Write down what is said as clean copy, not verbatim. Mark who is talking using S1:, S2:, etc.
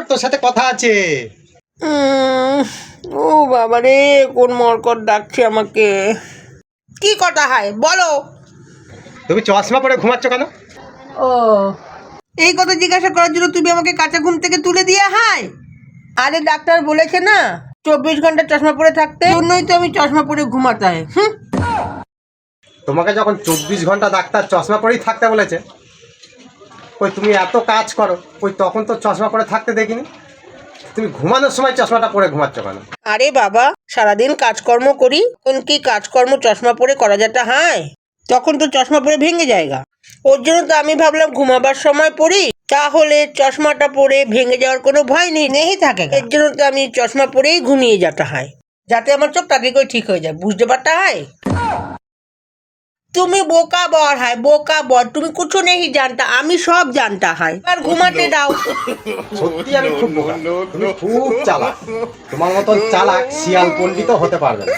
S1: তোর সাথে কথা আছে।
S2: ও বাবা রে, কোন মরকট ডাকছে আমাকে। কি কথা হয় বলো।
S1: তুমি চশমা পরে ঘুমাচ্ছ কেন?
S2: ও, এই কথা জিজ্ঞাসা করার জন্য তুমি আমাকে কাঁচা ঘুম থেকে তুলে দিয়ে হাই। আরে ডাক্তার বলেছে না 24 ঘন্টা চশমা পরে থাকতে, জন্যই তো আমি চশমা পরে ঘুমাতে হয়।
S1: তোমাকে যখন 24 ঘন্টা ডাক্তার চশমা পরেই থাকতে বলেছে, ওই তুমি এত কাজ করো, ওই তখন তো চশমা পরে থাকতে দেখিনি। তুমি ঘুমানোর সময় চশমাটা পরে ঘুমাচ্ছ কেন?
S2: আরে বাবা, সারাদিন কাজকর্ম করি, কোন কি কাজকর্ম চশমা পরে করা যেতে হয়? তখন তো চশমা পরে ভেঙে যায়গা। ওর জন্য তো আমি ভাবলাম ঘুমাবার সময় পরি, তাহলে চশমাটা পরে ভেঙে যাওয়ার কোনো ভয় নেই থাকে। এর জন্য তো আমি চশমা পরেই ঘুমিয়ে যেতে হয়, যাতে আমার চোখ তাড়াতাড়ি করে ঠিক হয়ে যায়। বুঝতে পারতে হয়? তুমি বোকা বর হয়, বোকা বর। তুমি কিছু নেই জানতা, আমি সব জানতা হয়। আর ঘুমাতে দাও।
S1: সত্যি আমি খুব বোকা, তুমি খুব চালাক। তোমার মতন চালাক শিয়াল পণ্ডিতও হতে পারবে না।